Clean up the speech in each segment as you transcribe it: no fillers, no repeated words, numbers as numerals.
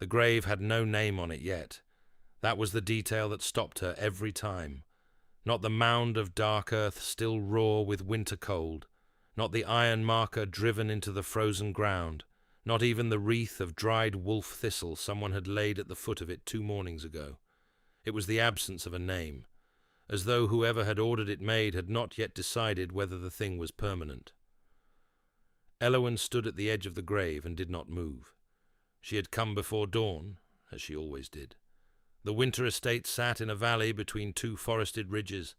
The grave had no name on it yet. That was the detail that stopped her every time. Not the mound of dark earth still raw with winter cold, not the iron marker driven into the frozen ground, not even the wreath of dried wolf thistle someone had laid at the foot of it 2 mornings ago. It was the absence of a name, as though whoever had ordered it made had not yet decided whether the thing was permanent. Elowen stood at the edge of the grave and did not move. She had come before dawn, as she always did. The winter estate sat in a valley between 2 forested ridges,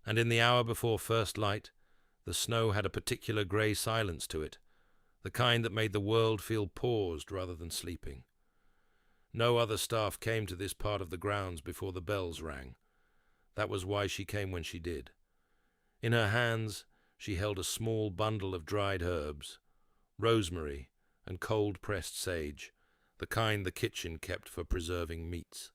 and in the hour before first light, the snow had a particular grey silence to it, the kind that made the world feel paused rather than sleeping. No other staff came to this part of the grounds before the bells rang. That was why she came when she did. In her hands she held a small bundle of dried herbs, rosemary and cold-pressed sage, the kind the kitchen kept for preserving meats.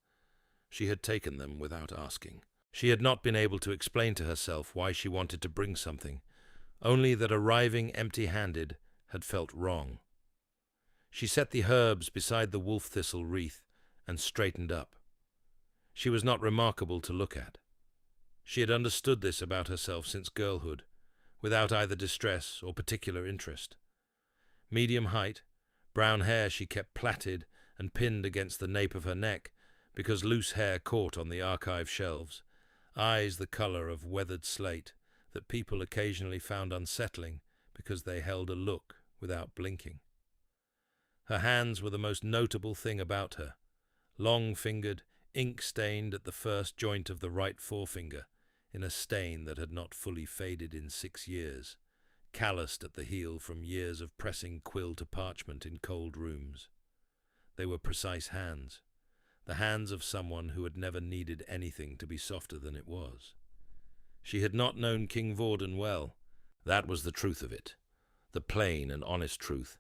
She had taken them without asking. She had not been able to explain to herself why she wanted to bring something, only that arriving empty-handed had felt wrong. She set the herbs beside the wolf thistle wreath and straightened up. She was not remarkable to look at. She had understood this about herself since girlhood, without either distress or particular interest. Medium height, brown hair she kept plaited and pinned against the nape of her neck, because loose hair caught on the archive shelves, eyes the colour of weathered slate that people occasionally found unsettling because they held a look without blinking. Her hands were the most notable thing about her, long-fingered, ink-stained at the first joint of the right forefinger, in a stain that had not fully faded in 6 years, calloused at the heel from years of pressing quill to parchment in cold rooms. They were precise hands, the hands of someone who had never needed anything to be softer than it was. She had not known King Vorden well. That was the truth of it, the plain and honest truth,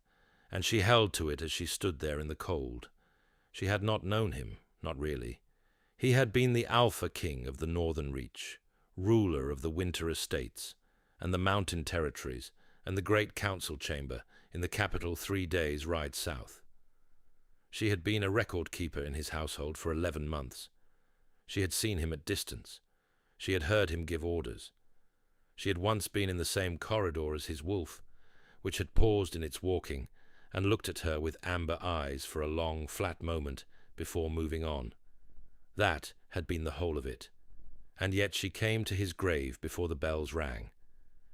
and she held to it as she stood there in the cold. She had not known him, not really. He had been the Alpha King of the Northern Reach, ruler of the winter estates, and the mountain territories, and the great council chamber in the capital 3 days' ride south. She had been a record-keeper in his household for 11 months. She had seen him at distance. She had heard him give orders. She had once been in the same corridor as his wolf, which had paused in its walking and looked at her with amber eyes for a long, flat moment before moving on. That had been the whole of it. And yet she came to his grave before the bells rang.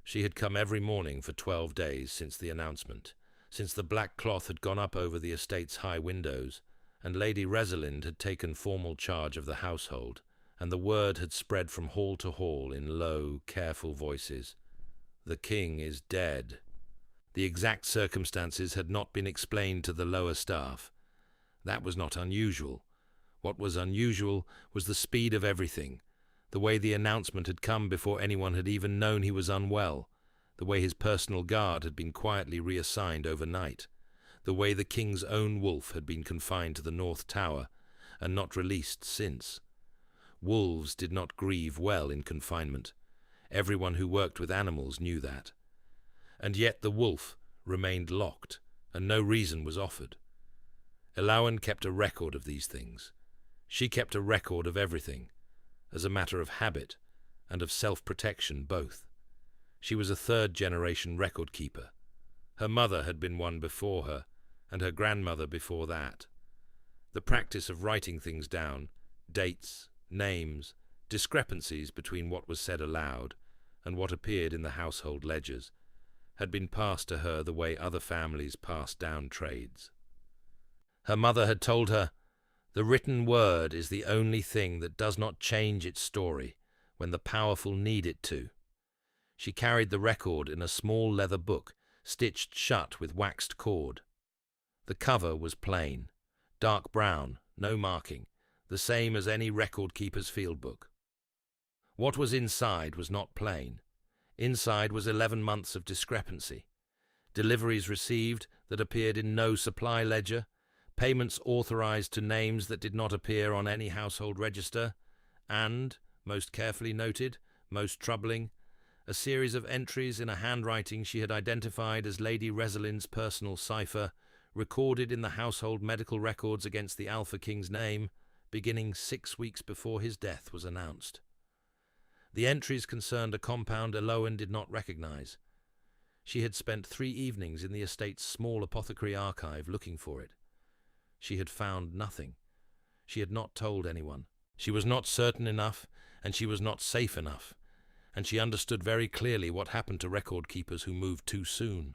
She had come every morning for 12 days since the announcement, since the black cloth had gone up over the estate's high windows, and Lady Resalind had taken formal charge of the household, and the word had spread from hall to hall in low, careful voices. The king is dead. The exact circumstances had not been explained to the lower staff. That was not unusual. What was unusual was the speed of everything, the way the announcement had come before anyone had even known he was unwell, the way his personal guard had been quietly reassigned overnight, the way the king's own wolf had been confined to the North Tower and not released since. Wolves did not grieve well in confinement. Everyone who worked with animals knew that. And yet the wolf remained locked, and no reason was offered. Elowen kept a record of these things. She kept a record of everything, as a matter of habit and of self-protection both. She was a 3rd-generation record-keeper. Her mother had been one before her, and her grandmother before that. The practice of writing things down, dates, names, discrepancies between what was said aloud and what appeared in the household ledgers, had been passed to her the way other families passed down trades. Her mother had told her, "The written word is the only thing that does not change its story when the powerful need it to." She carried the record in a small leather book, stitched shut with waxed cord. The cover was plain, dark brown, no marking, the same as any record-keeper's field book. What was inside was not plain. Inside was 11 months of discrepancy. Deliveries received that appeared in no supply ledger, payments authorized to names that did not appear on any household register, and, most carefully noted, most troubling, a series of entries in a handwriting she had identified as Lady Resalind's personal cipher, recorded in the household medical records against the Alpha King's name, beginning 6 weeks before his death was announced. The entries concerned a compound Elowen did not recognize. She had spent 3 evenings in the estate's small apothecary archive looking for it. She had found nothing. She had not told anyone. She was not certain enough, and she was not safe enough, and she understood very clearly what happened to record keepers who moved too soon.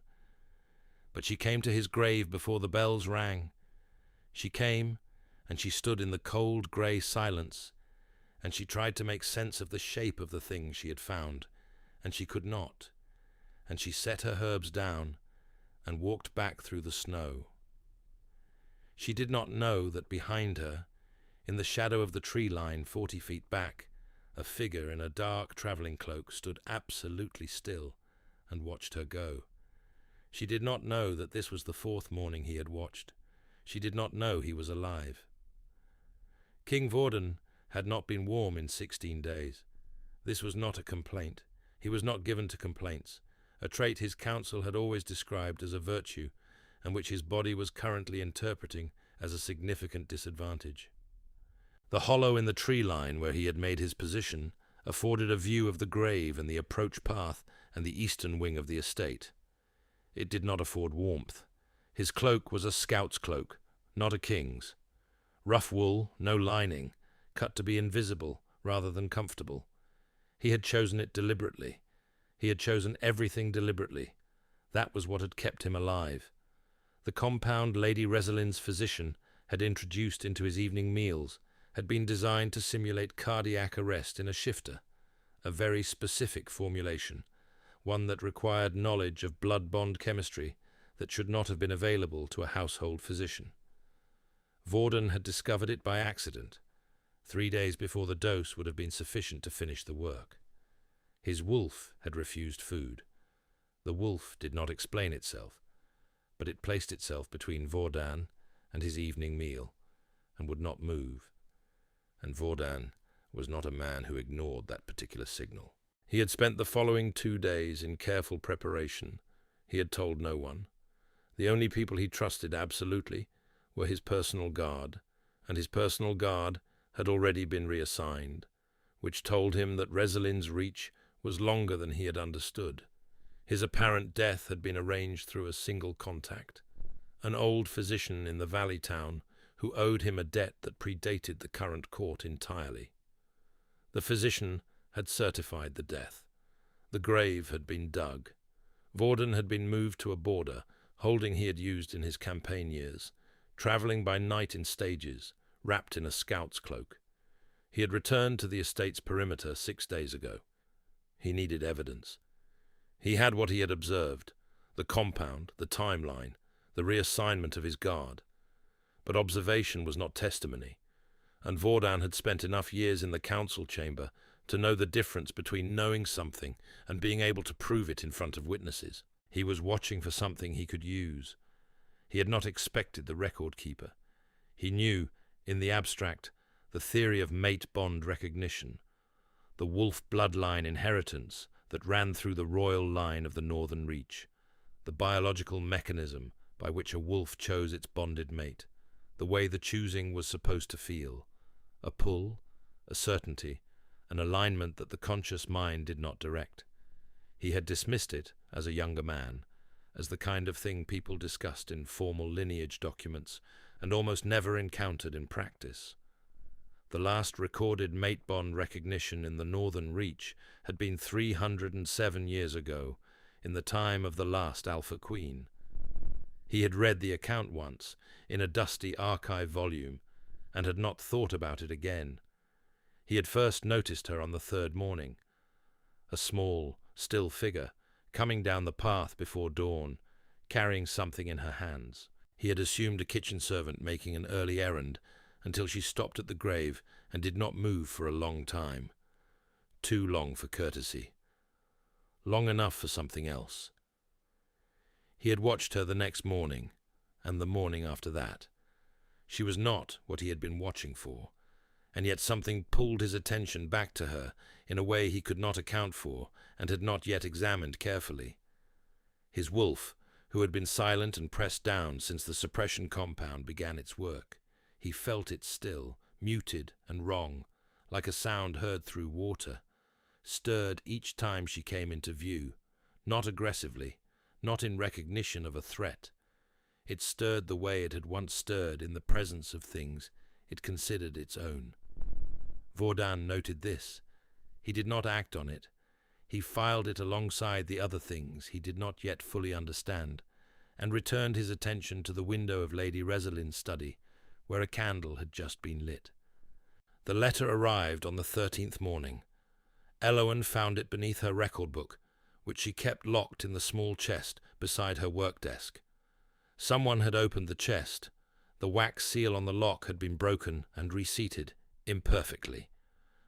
But she came to his grave before the bells rang. She came, and she stood in the cold grey silence, and she tried to make sense of the shape of the thing she had found, and she could not, and she set her herbs down and walked back through the snow. She did not know that behind her, in the shadow of the tree line 40 feet back, a figure in a dark travelling cloak stood absolutely still and watched her go. She did not know that this was the 4th morning he had watched. She did not know he was alive. King Vorden had not been warm in 16 days. This was not a complaint. He was not given to complaints, a trait his council had always described as a virtue, and which his body was currently interpreting as a significant disadvantage. The hollow in the tree line where he had made his position afforded a view of the grave and the approach path and the eastern wing of the estate. It did not afford warmth. His cloak was a scout's cloak, not a king's. Rough wool, no lining, cut to be invisible rather than comfortable. He had chosen it deliberately. He had chosen everything deliberately. That was what had kept him alive. The compound Lady Resalind's physician had introduced into his evening meals had been designed to simulate cardiac arrest in a shifter, a very specific formulation, one that required knowledge of blood bond chemistry that should not have been available to a household physician. Vorden had discovered it by accident, 3 days before the dose would have been sufficient to finish the work. His wolf had refused food. The wolf did not explain itself, but it placed itself between Vorden and his evening meal, and would not move. And Vorden was not a man who ignored that particular signal. He had spent the following 2 days in careful preparation. He had told no one. The only people he trusted absolutely were his personal guard, and his personal guard had already been reassigned, which told him that Resalind's reach was longer than he had understood. His apparent death had been arranged through a single contact, an old physician in the valley town who owed him a debt that predated the current court entirely. The physician had certified the death. The grave had been dug. Vorden had been moved to a border, holding he had used in his campaign years, travelling by night in stages, wrapped in a scout's cloak. He had returned to the estate's perimeter 6 days ago. He needed evidence. He had what he had observed, the compound, the timeline, the reassignment of his guard. But observation was not testimony, and Vorden had spent enough years in the council chamber to know the difference between knowing something and being able to prove it in front of witnesses. He was watching for something he could use. He had not expected the record keeper. He knew, in the abstract, the theory of mate bond recognition, the wolf bloodline inheritance that ran through the royal line of the Northern Reach, the biological mechanism by which a wolf chose its bonded mate, the way the choosing was supposed to feel, a pull, a certainty, an alignment that the conscious mind did not direct. He had dismissed it, as a younger man, as the kind of thing people discussed in formal lineage documents and almost never encountered in practice. The last recorded mate bond recognition in the Northern Reach had been 307 years ago, in the time of the last Alpha Queen. He had read the account once, in a dusty archive volume, and had not thought about it again. He had first noticed her on the 3rd morning, a small, still figure, coming down the path before dawn, carrying something in her hands. He had assumed a kitchen servant making an early errand, until she stopped at the grave and did not move for a long time. Too long for courtesy. Long enough for something else. He had watched her the next morning, and the morning after that. She was not what he had been watching for, and yet something pulled his attention back to her in a way he could not account for and had not yet examined carefully. His wolf, who had been silent and pressed down since the suppression compound began its work. He felt it still, muted and wrong, like a sound heard through water, stirred each time she came into view, not aggressively, not in recognition of a threat. It stirred the way it had once stirred in the presence of things it considered its own. Vaudin noted this. He did not act on it. He filed it alongside the other things he did not yet fully understand, and returned his attention to the window of Lady Resalind's study, where a candle had just been lit. The letter arrived on the 13th morning. Elowen found it beneath her record book, which she kept locked in the small chest beside her work desk. Someone had opened the chest. The wax seal on the lock had been broken and reseated, imperfectly,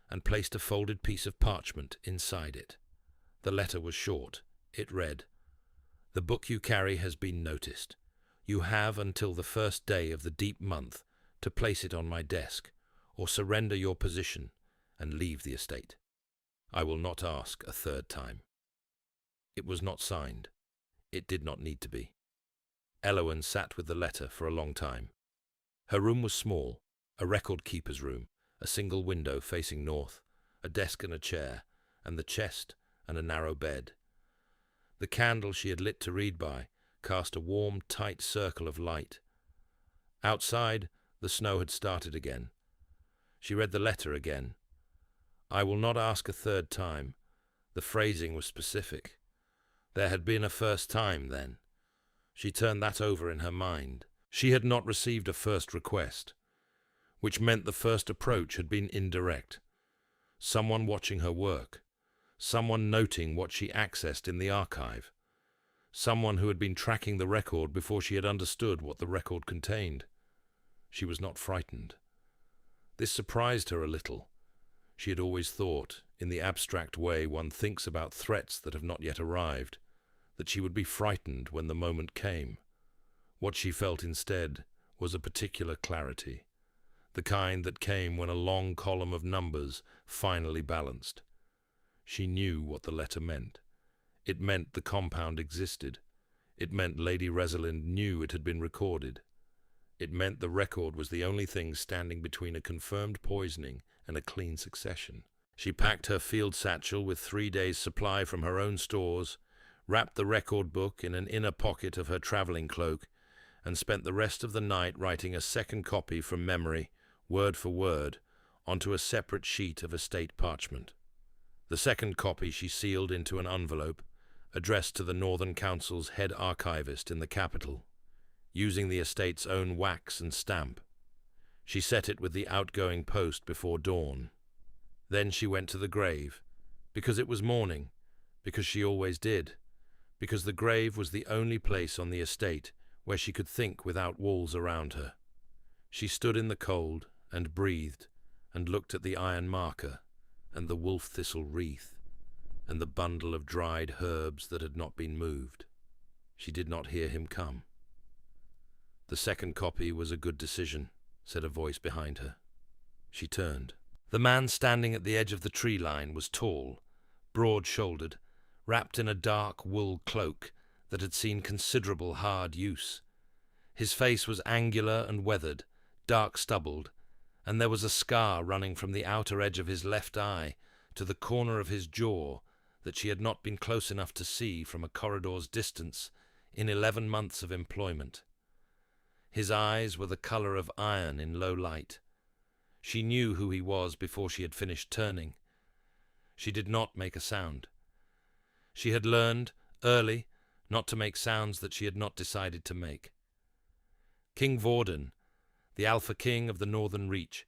and placed a folded piece of parchment inside it. The letter was short. It read, "The book you carry has been noticed. You have until the first day of the deep month to place it on my desk, or surrender your position and leave the estate. I will not ask a third time." It was not signed. It did not need to be. Elowen sat with the letter for a long time. Her room was small, a record-keeper's room, a single window facing north, a desk and a chair, and the chest and a narrow bed. The candle she had lit to read by cast a warm, tight circle of light. Outside, the snow had started again. She read the letter again. "I will not ask a third time." The phrasing was specific. There had been a first time, then. She turned that over in her mind. She had not received a first request, which meant the first approach had been indirect. Someone watching her work. Someone noting what she accessed in the archive. Someone who had been tracking the record before she had understood what the record contained. She was not frightened. This surprised her a little. She had always thought, in the abstract way one thinks about threats that have not yet arrived, that she would be frightened when the moment came. What she felt instead was a particular clarity, the kind that came when a long column of numbers finally balanced. She knew what the letter meant. It meant the compound existed. It meant Lady Resalind knew it had been recorded. It meant the record was the only thing standing between a confirmed poisoning and a clean succession. She packed her field satchel with 3 days' supply from her own stores, wrapped the record book in an inner pocket of her travelling cloak, and spent the rest of the night writing a second copy from memory, word for word, onto a separate sheet of estate parchment. The second copy she sealed into an envelope, addressed to the Northern Council's head archivist in the capital, using the estate's own wax and stamp. She set it with the outgoing post before dawn. Then she went to the grave, because it was morning, because she always did, because the grave was the only place on the estate where she could think without walls around her. She stood in the cold and breathed and looked at the iron marker and the wolf thistle wreath and the bundle of dried herbs that had not been moved. She did not hear him come. "The second copy was a good decision," said a voice behind her. She turned. The man standing at the edge of the tree line was tall, broad-shouldered, wrapped in a dark wool cloak that had seen considerable hard use. His face was angular and weathered, dark-stubbled, and there was a scar running from the outer edge of his left eye to the corner of his jaw that she had not been close enough to see from a corridor's distance in 11 months of employment. His eyes were the colour of iron in low light. She knew who he was before she had finished turning. She did not make a sound. She had learned, early, not to make sounds that she had not decided to make. King Vaudin, the Alpha King of the Northern Reach,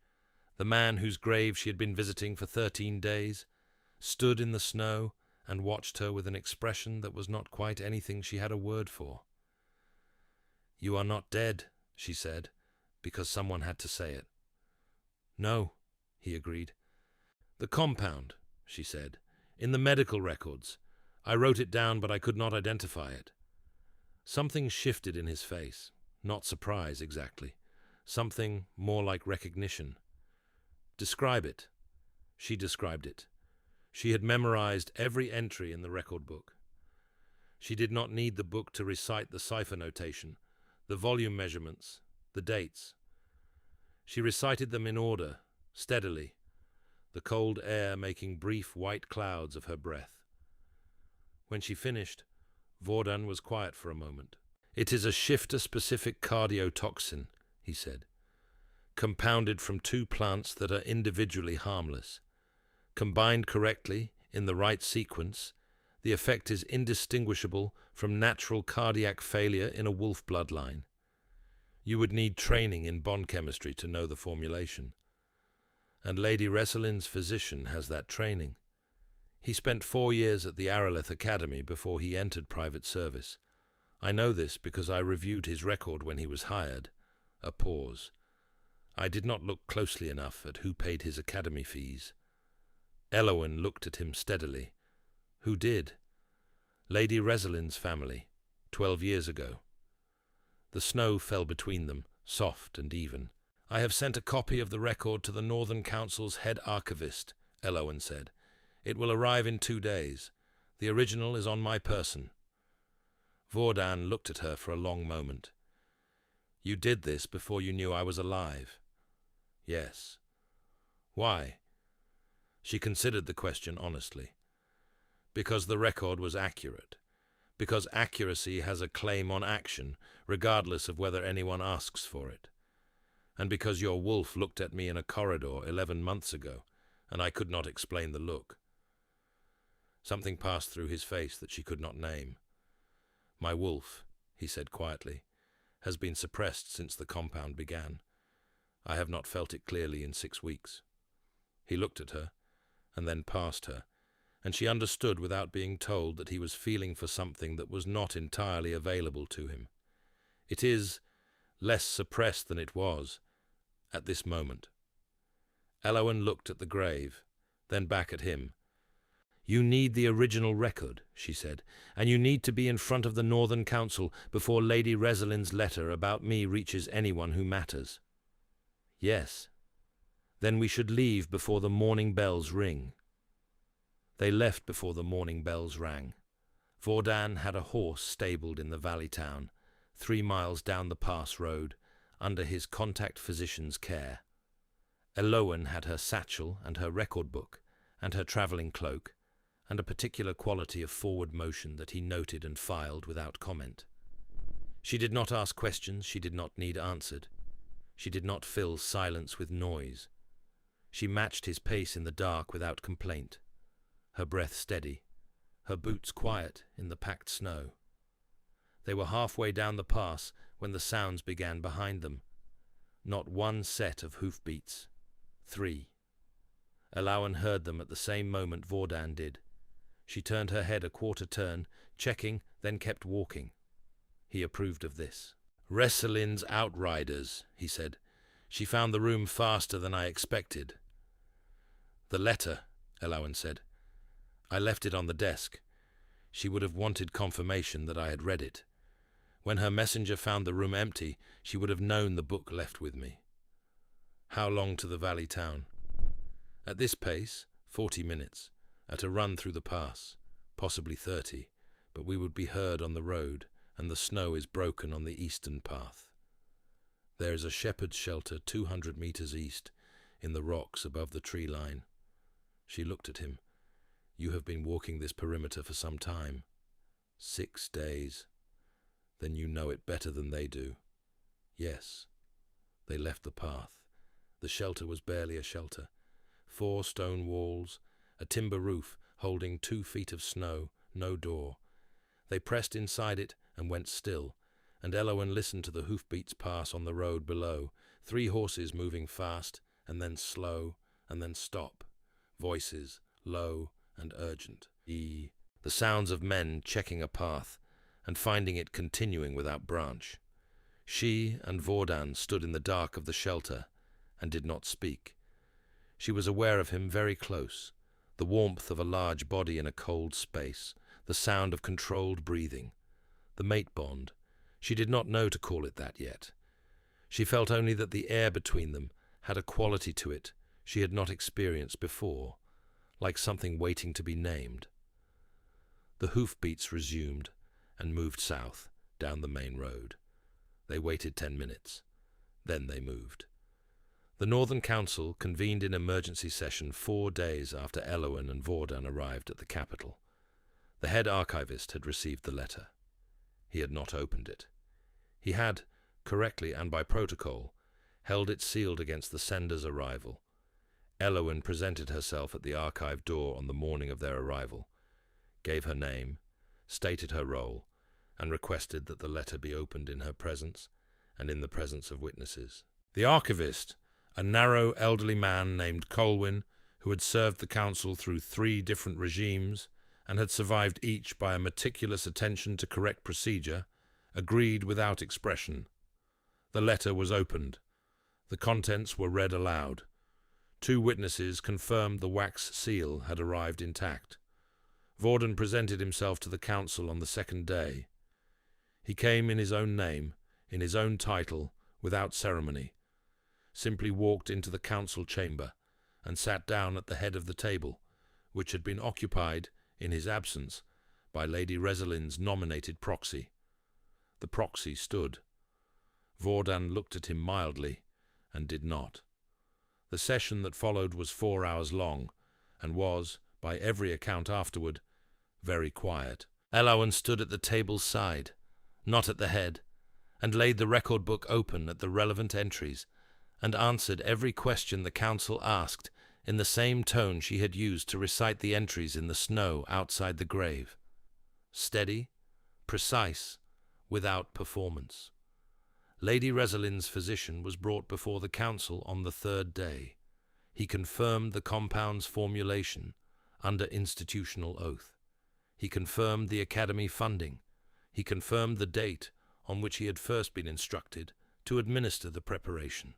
the man whose grave she had been visiting for 13 days, stood in the snow and watched her with an expression that was not quite anything she had a word for. "You are not dead," she said, because someone had to say it. "No," he agreed. "The compound," she said, "in the medical records. I wrote it down, but I could not identify it." Something shifted in his face, not surprise exactly, something more like recognition. "Describe it." She described it. She had memorized every entry in the record book. She did not need the book to recite the cipher notation, the volume measurements, the dates. She recited them in order, steadily, the cold air making brief white clouds of her breath. When she finished, Vordan was quiet for a moment. "It is a shifter-specific cardiotoxin," he said, "compounded from 2 plants that are individually harmless. Combined correctly, in the right sequence, the effect is indistinguishable from natural cardiac failure in a wolf bloodline. You would need training in bond chemistry to know the formulation. And Lady Resalind's physician has that training. He spent 4 years at the Aralith Academy before he entered private service. I know this because I reviewed his record when he was hired." A pause. "I did not look closely enough at who paid his academy fees." Elowen looked at him steadily. "Who did?" "Lady Resalind's family, 12 years ago." The snow fell between them, soft and even. "I have sent a copy of the record to the Northern Council's head archivist," Elowen said. "It will arrive in 2 days. The original is on my person." Vordan looked at her for a long moment. "You did this before you knew I was alive?" "Yes." "Why?" She considered the question honestly. "Because the record was accurate. Because accuracy has a claim on action, regardless of whether anyone asks for it. And because your wolf looked at me in a corridor 11 months ago, and I could not explain the look." Something passed through his face that she could not name. "My wolf," he said quietly, "has been suppressed since the compound began. I have not felt it clearly in 6 weeks." He looked at her, and then past her, and she understood without being told that he was feeling for something that was not entirely available to him. It is less suppressed than it was at this moment. Elowen looked at the grave, then back at him. "You need the original record," she said, "and you need to be in front of the Northern Council before Lady Resalind's letter about me reaches anyone who matters." "Yes." "Then we should leave before the morning bells ring." They left before the morning bells rang. Vordan had a horse stabled in the valley town, 3 miles down the pass road, under his contact physician's care. Elowen had her satchel and her record book, and her travelling cloak, and a particular quality of forward motion that he noted and filed without comment. She did not ask questions she did not need answered. She did not fill silence with noise. She matched his pace in the dark without complaint, her breath steady, her boots quiet in the packed snow. They were halfway down the pass when the sounds began behind them. Not one set of hoofbeats. 3. Elowen heard them at the same moment Vordan did. She turned her head a quarter turn, checking, then kept walking. He approved of this. "Resalind's outriders," he said. "She found the room faster than I expected." "The letter," Elowen said. "I left it on the desk. She would have wanted confirmation that I had read it. When her messenger found the room empty, she would have known the book left with me." "How long to the valley town?" "At this pace, 40 minutes. At a run through the pass, possibly 30, but we would be heard on the road, and the snow is broken on the eastern path. There is a shepherd's shelter 200 meters east, in the rocks above the tree line." She looked at him. "You have been walking this perimeter for some time." 6 days. "Then you know it better than they do." "Yes." They left the path. The shelter was barely a shelter. 4 stone walls, a timber roof holding 2 feet of snow, no door. They pressed inside it and went still, and Elowen listened to the hoofbeats pass on the road below, 3 horses moving fast, and then slow, and then stop. Voices, low and urgent. The sounds of men checking a path, and finding it continuing without branch. She and Vordan stood in the dark of the shelter, and did not speak. She was aware of him very close, the warmth of a large body in a cold space, the sound of controlled breathing, the mate bond. She did not know to call it that yet. She felt only that the air between them had a quality to it she had not experienced before, like something waiting to be named. The hoofbeats resumed, and moved south, down the main road. They waited 10 minutes. Then they moved. The Northern Council convened in emergency session 4 days after Elowen and Vordan arrived at the capital. The head archivist had received the letter. He had not opened it. He had, correctly and by protocol, held it sealed against the sender's arrival. Elowen presented herself at the archive door on the morning of their arrival, gave her name, stated her role, and requested that the letter be opened in her presence and in the presence of witnesses. The archivist, a narrow elderly man named Colwyn, who had served the council through 3 different regimes and had survived each by a meticulous attention to correct procedure, agreed without expression. The letter was opened. The contents were read aloud. 2 witnesses confirmed the wax seal had arrived intact. Vordan presented himself to the council on the 2nd day. He came in his own name, in his own title, without ceremony, simply walked into the council chamber and sat down at the head of the table, which had been occupied, in his absence, by Lady Resalind's nominated proxy. The proxy stood. Vordan looked at him mildly, and did not. The session that followed was 4 hours long, and was, by every account afterward, very quiet. Elowen stood at the table's side, not at the head, and laid the record book open at the relevant entries, and answered every question the council asked in the same tone she had used to recite the entries in the snow outside the grave. Steady, precise, without performance. Lady Resalind's physician was brought before the council on the 3rd day. He confirmed the compound's formulation under institutional oath. He confirmed the academy funding. He confirmed the date on which he had first been instructed to administer the preparation.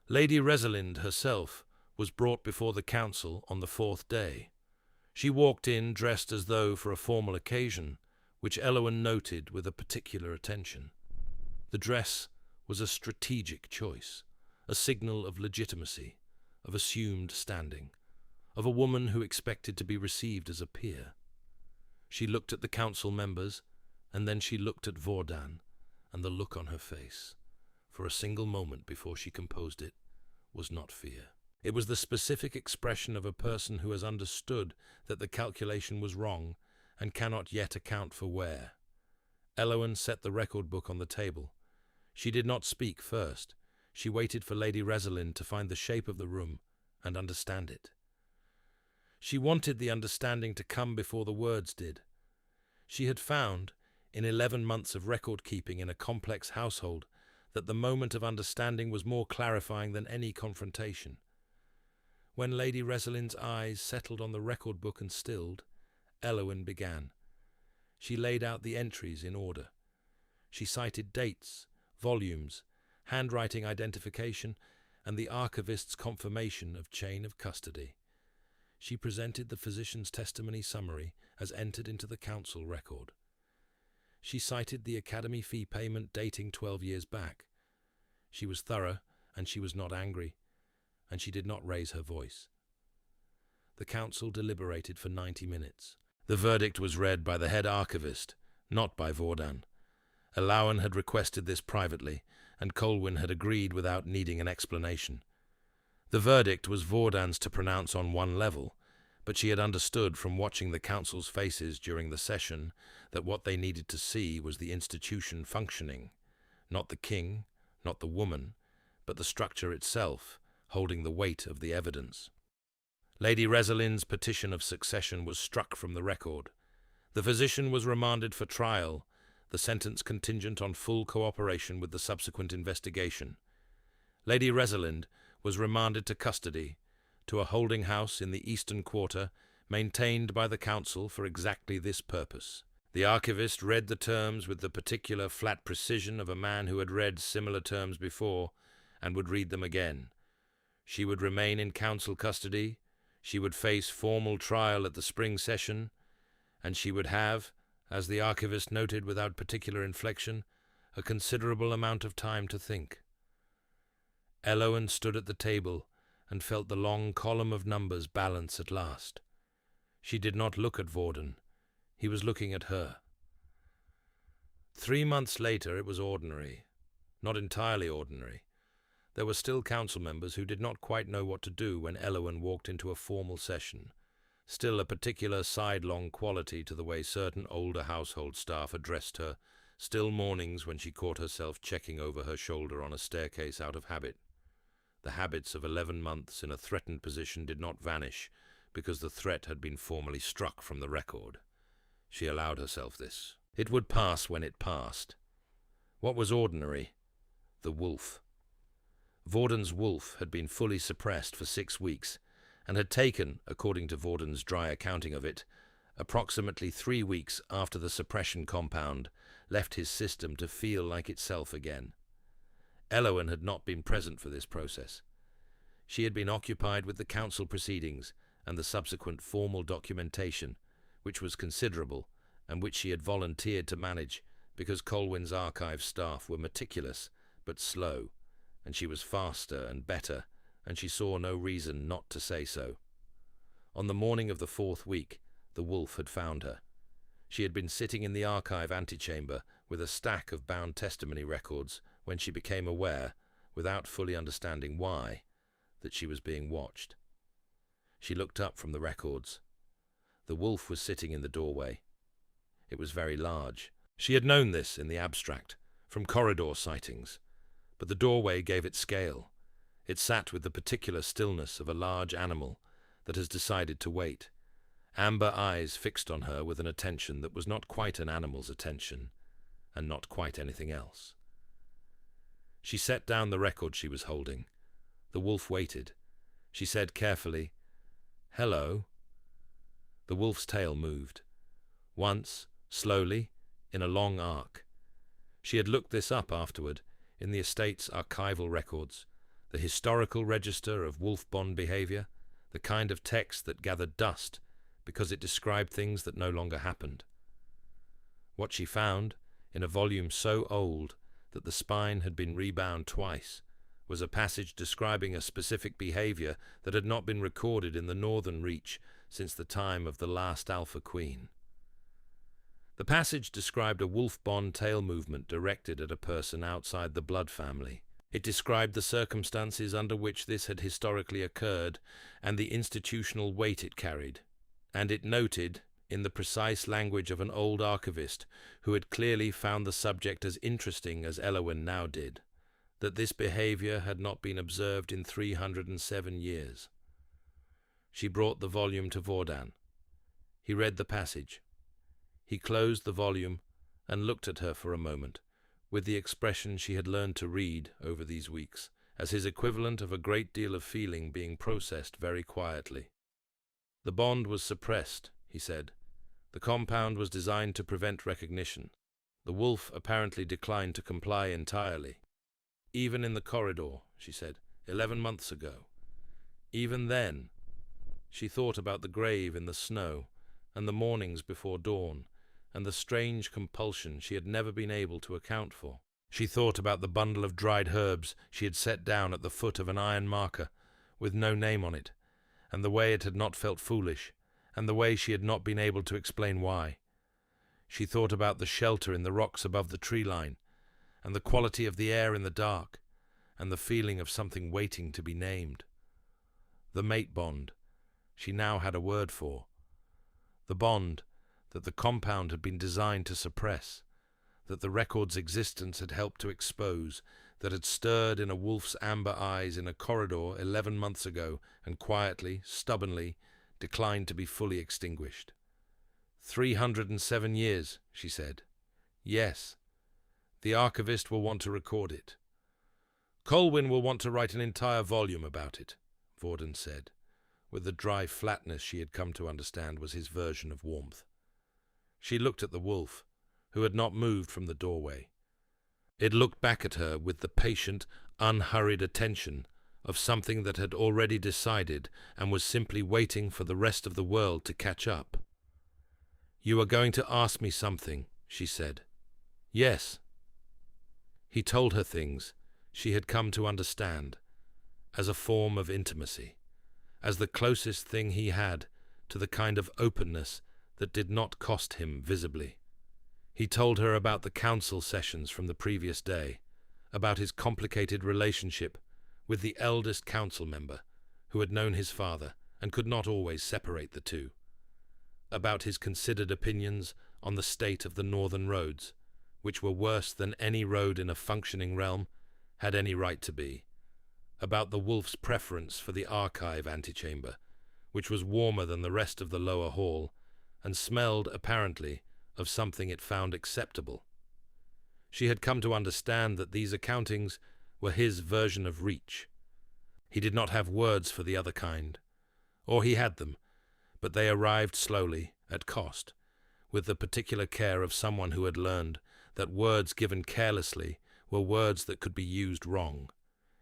Lady Resalind herself was brought before the council on the 4th day. She walked in dressed as though for a formal occasion, which Elowen noted with a particular attention. The dress was a strategic choice, a signal of legitimacy, of assumed standing, of a woman who expected to be received as a peer. She looked at the council members, and then she looked at Vordan, and the look on her face, for a single moment before she composed it, was not fear. It was the specific expression of a person who has understood that the calculation was wrong and cannot yet account for where. Elowen set the record book on the table. She did not speak first. She waited for Lady Resalind to find the shape of the room and understand it. She wanted the understanding to come before the words did. She had found, in 11 months of record-keeping in a complex household, that the moment of understanding was more clarifying than any confrontation. When Lady Resalind's eyes settled on the record book and stilled, Elowen began. She laid out the entries in order. She cited dates, volumes, handwriting identification, and the archivist's confirmation of chain of custody. She presented the physician's testimony summary as entered into the council record. She cited the academy fee payment dating 12 years back. She was thorough, and she was not angry, and she did not raise her voice. The council deliberated for 90 minutes. The verdict was read by the head archivist, not by Vordan. Elowen had requested this privately, and Colwyn had agreed without needing an explanation. The verdict was Vordan's to pronounce on one level, but she had understood from watching the council's faces during the session that what they needed to see was the institution functioning, not the king, not the woman, but the structure itself, holding the weight of the evidence. Lady Resalind's petition of succession was struck from the record. The physician was remanded for trial, the sentence contingent on full cooperation with the subsequent investigation. Lady Resalind was remanded to custody, to a holding house in the eastern quarter, maintained by the council for exactly this purpose. The archivist read the terms with the particular flat precision of a man who had read similar terms before, and would read them again. She would remain in council custody, she would face formal trial at the spring session, and she would have, as the archivist noted without particular inflection, a considerable amount of time to think. Elowen stood at the table and felt the long column of numbers balance at last. She did not look at Vordan. He was looking at her. 3 months later it was ordinary. Not entirely ordinary. There were still council members who did not quite know what to do when Elowen walked into a formal session. Still a particular sidelong quality to the way certain older household staff addressed her. Still mornings when she caught herself checking over her shoulder on a staircase out of habit. The habits of 11 months in a threatened position did not vanish because the threat had been formally struck from the record. She allowed herself this. It would pass when it passed. What was ordinary? The wolf. Vorden's wolf had been fully suppressed for 6 weeks and had taken, according to Vorden's dry accounting of it, approximately 3 weeks after the suppression compound left his system to feel like itself again. Elowen had not been present for this process. She had been occupied with the council proceedings and the subsequent formal documentation, which was considerable and which she had volunteered to manage because Colwyn's archive staff were meticulous but slow, and she was faster and better, and she saw no reason not to say so. On the morning of the 4th week, the wolf had found her. She had been sitting in the archive antechamber with a stack of bound testimony records when she became aware, without fully understanding why, that she was being watched. She looked up from the records. The wolf was sitting in the doorway. It was very large. She had known this in the abstract, from corridor sightings, but the doorway gave it scale. It sat with the particular stillness of a large animal that has decided to wait, amber eyes fixed on her with an attention that was not quite an animal's attention, and not quite anything else. She set down the record she was holding. The wolf waited. She said carefully, "Hello." The wolf's tail moved. Once, slowly, in a long arc. She had looked this up afterward, in the estate's archival records, the historical register of wolf bond behavior, the kind of text that gathered dust because it described things that no longer happened. What she found, in a volume so old that the spine had been rebound twice, was a passage describing a specific behavior that had not been recorded in the northern reach since the time of the last Alpha Queen. The passage described a wolf bond tail movement directed at a person outside the blood family. It described the circumstances under which this had historically occurred and the institutional weight it carried, and it noted, in the precise language of an old archivist who had clearly found the subject as interesting as Elowen now did, that this behavior had not been observed in 307 years. She brought the volume to Vordan. He read the passage. He closed the volume and looked at her for a moment, with the expression she had learned to read over these weeks, as his equivalent of a great deal of feeling being processed very quietly. "The bond was suppressed," he said. "The compound was designed to prevent recognition. The wolf apparently declined to comply entirely. Even in the corridor," she said, 11 months ago. Even then, she thought about the grave in the snow, and the mornings before dawn, and the strange compulsion she had never been able to account for. She thought about the bundle of dried herbs she had set down at the foot of an iron marker, with no name on it, and the way it had not felt foolish, and the way she had not been able to explain why. She thought about the shelter in the rocks above the tree line, and the quality of the air in the dark, and the feeling of something waiting to be named. The mate bond she now had a word for. The bond that the compound had been designed to suppress, that the record's existence had helped to expose, that had stirred in a wolf's amber eyes in a corridor 11 months ago and quietly, stubbornly, declined to be fully extinguished. 307 years, she said. Yes. The archivist will want to record it. Colwyn will want to write an entire volume about it, Vordan said, with the dry flatness she had come to understand was his version of warmth. She looked at the wolf, who had not moved from the doorway. It looked back at her with the patient, unhurried attention of something that had already decided and was simply waiting for the rest of the world to catch up. "You are going to ask me something," she said. "Yes." He told her things she had come to understand, as a form of intimacy, as the closest thing he had to the kind of openness that did not cost him visibly. He told her about the council sessions from the previous day, about his complicated relationship with the eldest council member, who had known his father and could not always separate the two, about his considered opinions on the state of the northern roads, which were worse than any road in a functioning realm had any right to be, about the wolf's preference for the archive antechamber, which was warmer than the rest of the lower hall, and smelled, apparently, of something it found acceptable. She had come to understand that these accountings were his version of reach. He did not have words for the other kind, or he had them, but they arrived slowly, at cost, with the particular care of someone who had learned that words given carelessly were words that could be used wrong.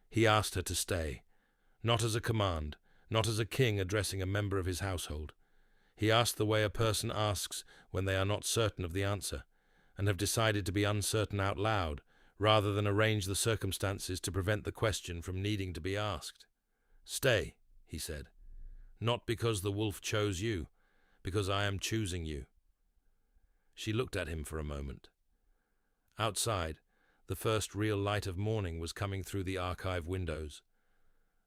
He asked her to stay, not as a command, not as a king addressing a member of his household. He asked the way a person asks when they are not certain of the answer, and have decided to be uncertain out loud, rather than arrange the circumstances to prevent the question from needing to be asked. "Stay," he said, "not because the wolf chose you, because I am choosing you." She looked at him for a moment. Outside, the first real light of morning was coming through the archive windows.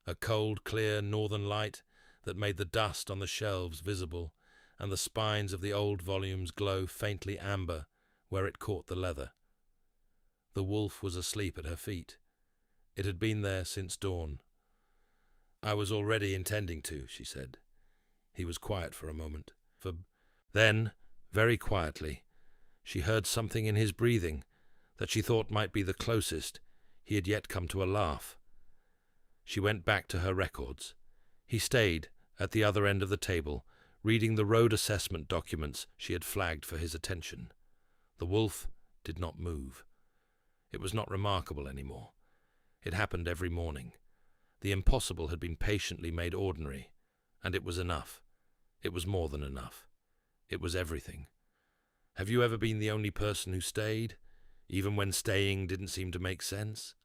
A cold, clear northern light that made the dust on the shelves visible and the spines of the old volumes glow faintly amber where it caught the leather. The wolf was asleep at her feet. It had been there since dawn. "I was already intending to," she said. He was quiet for a moment. Then, very quietly, she heard something in his breathing that she thought might be the closest he had yet come to a laugh. She went back to her records. He stayed at the other end of the table, reading the road assessment documents she had flagged for his attention. The wolf did not move. It was not remarkable anymore. It happened every morning. The impossible had been patiently made ordinary, and it was enough. It was more than enough. It was everything. Have you ever been the only person who stayed, even when staying didn't seem to make sense?